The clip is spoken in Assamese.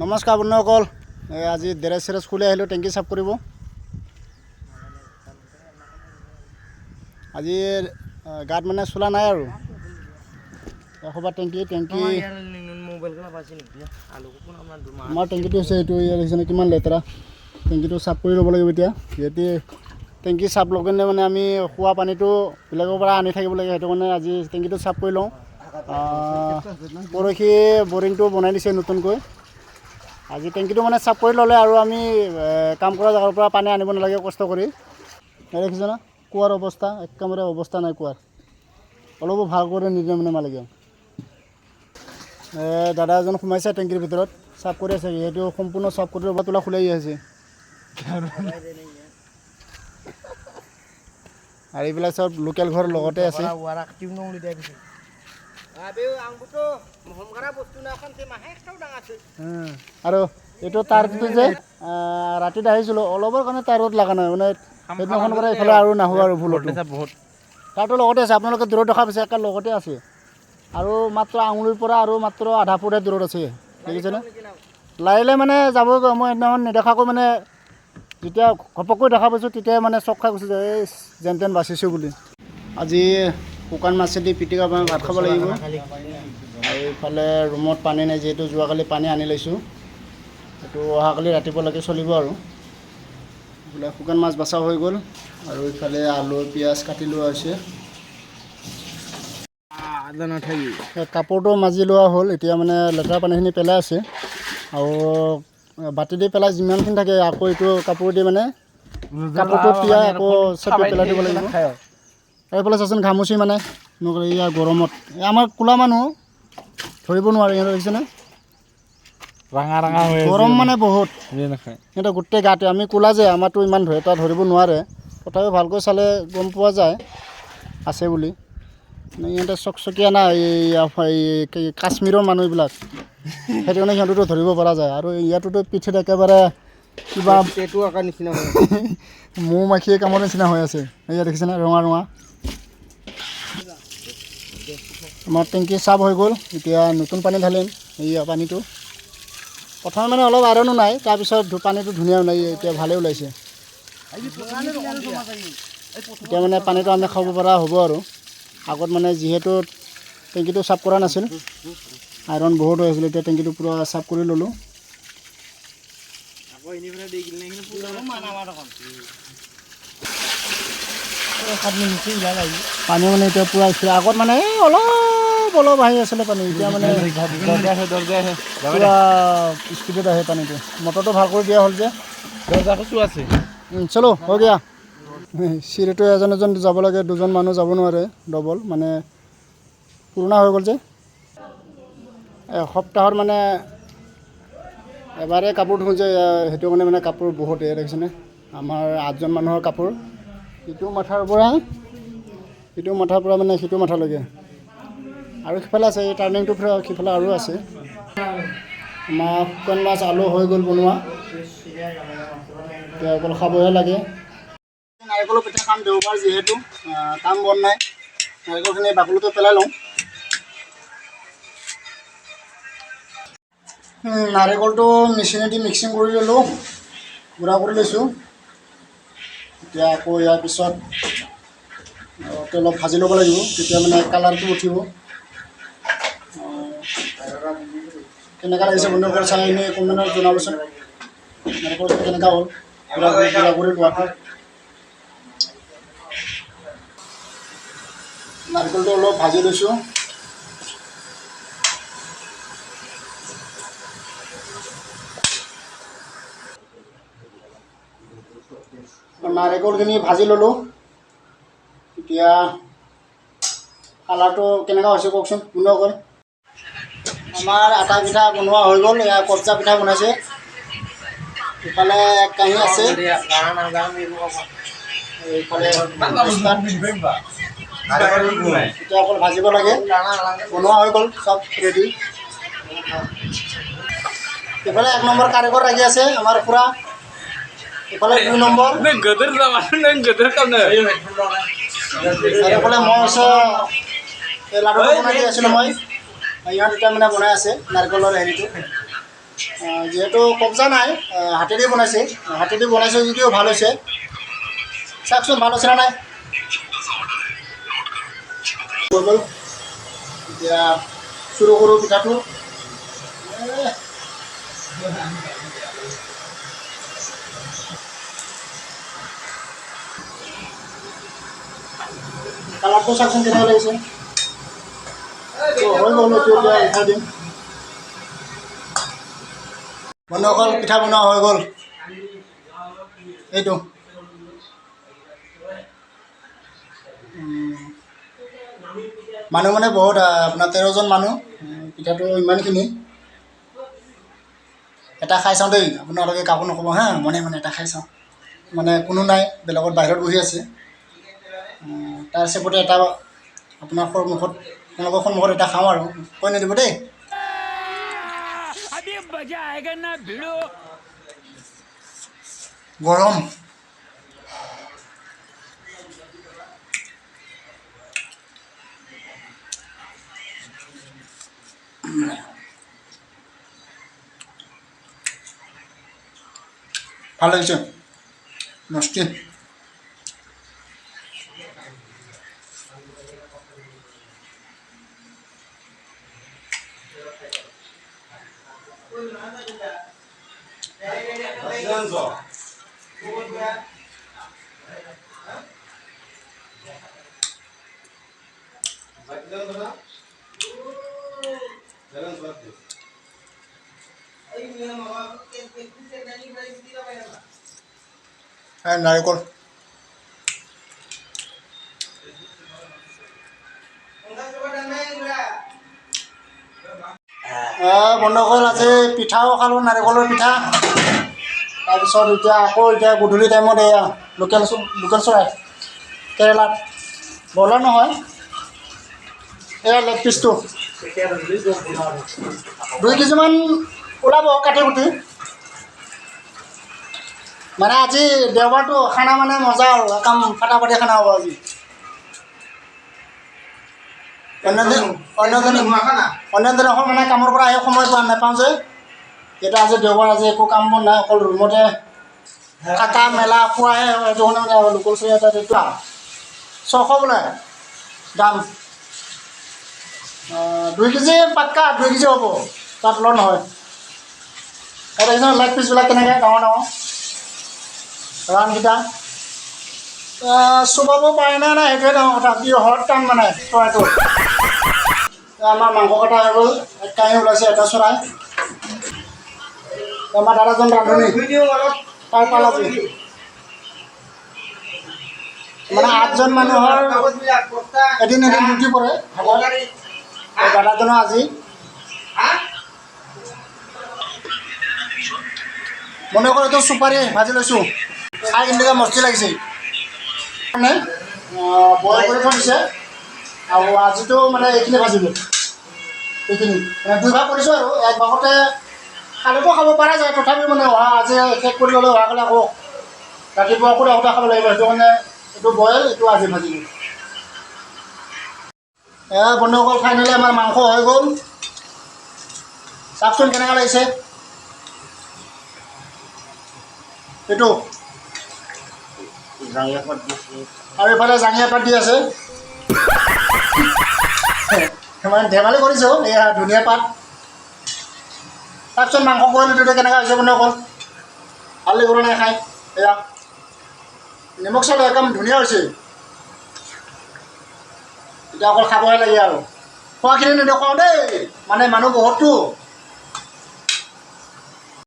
নমস্কাৰ বন্ধুসকল, আজি ডেৰেজ চেৰেজ খুলি আহিলোঁ টেংকি চাফ কৰিব। আজি গাত মানে চোলা নাই আৰু এসোপা টেংকি আমাৰ টেংকিটো হৈছে এইটো দেখিছেনে কিমান লেতেৰা। টেংকিটো চাফ কৰি ল'ব লাগিব এতিয়া। যিহেতু টেংকি চাফ লগালে মানে আমি খোৱা পানীটো বেলেগৰ পৰা আনি থাকিব লাগে, সেইটো কাৰণে আজি টেংকিটো চাফ কৰি লওঁ। পৰহি বৰিংটো বনাই দিছে নতুনকৈ। আজি টেংকিটো মানে চাফ কৰি ল'লে আৰু আমি কাম কৰা জেগাৰ পৰা পানী আনিব নালাগে কষ্ট কৰি। দেখিছে না কুঁৱাৰ অৱস্থা, একেবাৰে অৱস্থা নাই কুঁৱাৰ। অলপো ভাল কৰি নিদিয়ে মানে মালিকে। দাদা এজন সোমাইছে টেংকিৰ ভিতৰত, চাফ কৰি আছে। যিহেতু সম্পূৰ্ণ চাফ কৰি তোলা খোলাই আছে আৰু এইবিলাক চব লোকেল ঘৰ লগতে আছে। আৰু এইটো তাৰটো যে ৰাতিত আহিছিলোঁ, অলপৰ কাৰণে তাৰত লগা নাই মানে সেইদিনাখন পৰা এইফালে আৰু নাহোঁ আৰু ভুলতো তাৰটো লগতে আছে। আপোনালোকে দূৰত দেখা পাইছে, একে লগতে আছে। আৰু মাত্ৰ আঙুলিৰ পৰা আৰু মাত্ৰ আধা ফুটহে দূৰত আছে, দেখিছেনে? লাৰিলে মানে যাবগৈ। মই সেইদিনাখন নেদেখাকৈ মানে যেতিয়া ঘপককৈ দেখা পাইছোঁ তেতিয়াই মানে চক খাই গুচি যায়, এই যেন তেন বাচিছোঁ বুলি। আজি শুকান মাছেদি পিটিকা বনাই ভাত খাব লাগিব। আৰু এইফালে ৰুমত পানী নাই, যিহেতু যোৱাকালি পানী আনি লৈছোঁ। এইটো অহাকালি ৰাতিপুৱালৈকে চলিব আৰু এইফালে শুকান মাছ বচা হৈ গ'ল। আৰু এইফালে আলু পিঁয়াজ কাটি লোৱা হৈছে। কাপোৰটো মাজি লোৱা হ'ল, এতিয়া মানে লেতেৰা পানীখিনি পেলাই আছে। আৰু বাতি দি পেলাই যিমানখিনি থাকে আকৌ এইটো কাপোৰ দি মানে কাপোৰটো তিয়াই আকৌ চেপি পেলাই দিব লাগিব। এইফালে চাচোন ঘামুচি মানে ইয়াৰ গৰমত আমাৰ ক'লা মানুহ ধৰিব নোৱাৰে, সিহঁতৰ দেখিছেনে? গৰম মানে বহুত, সিহঁতৰ গোটেই গাতে। আমি ক'লা যে আমাৰতো ইমান এটা ধৰিব নোৱাৰে, তথাপিও ভালকৈ চালে গম পোৱা যায় আছে বুলি। ইহঁতে চকচকীয়া না, এই কাশ্মীৰৰ মানুহবিলাক, সেইটো কাৰণে সিহঁততো ধৰিব পৰা যায়। আৰু ইয়াতোতো পিঠিত একেবাৰে কিবা মৌ মাখিয়ে কামোৰ নিচিনা হৈ আছে। এয়া দেখিছেনে ৰঙা ৰঙা। আমাৰ টেংকি চাফ হৈ গ'ল, এতিয়া নতুন পানী ঢালিম। এয়া পানীটো প্ৰথমে মানে অলপ আইৰণো নাই, তাৰপিছত পানীটো ধুনীয়া ওলাই, এতিয়া ভালেই ওলাইছে। এতিয়া মানে পানীটো আমি খাব পৰা হ'ব আৰু। আগত মানে যিহেতু টেংকিটো চাফ কৰা নাছিল, আইৰণ বহুত হৈ আছিল, এতিয়া টেংকিটো পূৰা চাফ কৰি ল'লোঁ। পানী মানে এতিয়া পূৰা আগত মানে অলপ আহি আছিলে পানী, এতিয়া মানে পূৰা স্পীডত আহে পানীটো। মটৰটো ভাল কৰি দিয়া হ'ল যে। চলো হৈ গয়া। চিৰিটো এজন যাব লাগে, দুজন মানুহ যাব নোৱাৰে, ডবল মানে পুৰণা হৈ গ'ল যে। এসপ্তাহত মানে এবাৰে কাপোৰ ধুওঁ যে, সেইটো কাৰণে মানে কাপোৰ বহুত দেখিছেনে? আমাৰ 8জন মানুহৰ কাপোৰ, ইটো মাথাৰ পৰা মানে সিটো মাথালৈকে। আৰু সিফালে আছে, এই টাৰ্ণিংটো সিফালে আৰু আছে। আমাৰ শুকান মাছ আলু হৈ গ'ল বনোৱা, এতিয়া অকল খাবহে লাগে। নাৰিকলৰ পিঠা খাম, দেওবাৰ যিহেতু কাম বন নাই। নাৰিকলখিনি বাকলিটো পেলাই লওঁ। নাৰিকলটো মেচিনেদি মিক্সিং কৰি ল'লোঁ, গুড়া কৰি লৈছোঁ। এতিয়া আকৌ ইয়াৰ পিছত অলপ ভাজি ল'ব লাগিব, তেতিয়া মানে কালাৰটো উঠিব। কেনেকুৱা লাগিছে বন্ধুসকল চাই এনেই কমেণ্টত জনাবচোন, নাৰিকলটো কেনেকুৱা হ'ল গুড়া কৰি লোৱাটো। নাৰিকলটো অলপ ভাজি লৈছোঁ। নাৰিকলখিনি ভাজি ল'লোঁ, এতিয়া কালাৰটো কেনেকুৱা হৈছে কওকচোন বন্ধুসকল। আমাৰ আটা পিঠা বনোৱা হৈ গ'ল, এয়া কবজা পিঠা বনাইছে। ইফালে এক কাঁহী আছে, এইফালে এতিয়া অকল ভাজিব লাগে, বনোৱা হৈ গ'ল চব ৰেডি। ইফালে 1 নম্বৰ কাৰিকৰ লাগি আছে আমাৰ খুৰা, ইফালে 2 নম্বৰ, এইফালে মই আছোঁ, এই লাডুটো বনাই দি আছিলোঁ মই। ইহঁত এতিয়া মানে বনাই আছে নাৰিকলৰ হেৰিটো। যিহেতু কব্জা নাই, হাতেদি বনাইছে যদিও ভাল হৈছে। চাওকচোন ভাল হৈছে নে নাই। হৈ গ'ল এতিয়া চুৰু কৰোঁ পিঠাটো। কালাৰটো চাওকচোন কেনেকুৱা লাগিছে। হৈ গ'ল, এইটো এতিয়া উঠাই দিম। বন্ধুসকল পিঠা বনোৱা হৈ গ'ল। এইটো মানুহ মানে বহুত, আপোনাৰ 13জন মানুহ। পিঠাটো ইমানখিনি। এটা খাই চাওঁ দেই, আপোনালোকে কাকো নক'ব হা, মনে মনে এটা খাই চাওঁ। মানে কোনো নাই, বেলেগত বাহিৰত বহি আছে। তাৰ চেপতে এটা আপোনাৰ সন্মুখত, আপোনালোকৰ সন্মুখত এটা খাওঁ আৰু কৈ নিদিব দেই। গৰম ভাল লাগিছে মস্তি। নাৰিকল বন্ধুসকল, আজি পিঠাও খালোঁ, নাৰিকলৰ পিঠা। তাৰপিছত এতিয়া গধূলি টাইমত এয়া লোকেল চৰাই কেৰেলাত, ব্ৰইলাৰ নহয়, এয়া লেগ পিচটো 2 কেজিমান ওলাব কাটি কুটি। মানে আজি দেওবাৰটো খানা মানে মজা আৰু একদম ফাটাফাটি খানা হ'ব আজি। অন্য দিন মানে কামৰ পৰা আহি সময় নাপাওঁ যে, এতিয়া আজি দেওবাৰ, আজি একো কাম বন নাই, অকল ৰুমতে থাকা মেলা খোৱাহে হয়। সেইটো কাৰণে মানে লোকেল চৰাই এটা 600 বোলে দাম। 2 কেজি পাক্কা, 2 কেজি হ'ব, তাত তলত নহয়। আৰু দেখিছে লেগ পিচবিলাক কেনেকৈ ডাঙৰ ৰানকেইটা চুবাব পাৰেনে নাই সেইটোৱে ডাঙৰ কথা। কি হট টান মানে চৰাইটো। আমাৰ মাংস কটা হৈ গ'ল, 1 কাঁহী ওলাইছে এটা চৰাই। আমাৰ দাদাজন ৰান্ধনি তাৰ পাল আজি মানে 8জন মানুহৰ এদিন ডিউটি পৰে। দাদাজনৰ আজি মনে কৰি এইটো চুপাৰী ভাজি লৈছোঁ, খাই কিন্তু মস্তি লাগিছে। মানে বইল কৰি থৈ দিছে, আৰু আজিতো মানে এইখিনি ভাজিব, এইখিনি মানে 2 ভাগ কৰিছোঁ আৰু 1 ভাগতে কালিতো খাব পৰা যায়। তথাপিও মানে আজি শেষ কৰি ল'লে কালি আকৌ ৰাতিপুৱা আকৌ খাব লাগিব। সেইটো কাৰণে এইটো বইল, এইটো আজি ভাজিব। বন্ধুসকল, ফাইনেলি আমাৰ মাংস হৈ গ'ল। চাওকচোন কেনেকুৱা লাগিছে। এইটো আৰু এইফালে জাঙিয়া পাত দি আছে। মানে ধেমালি কৰিছোঁ, এয়া ধনিয়া পাত। চাওকচোন মাংস বইল এইটো কেনেকুৱা হৈছে বন্ধুসকল, ভাল লাগিব নাই খাই। এয়া নিমখ চাউল একদম ধুনীয়া হৈছে। এতিয়া অকল খাবহে লাগে আৰু, খোৱাখিনি নেদেখুৱাওঁ দেই, মানে মানুহ বহুততো।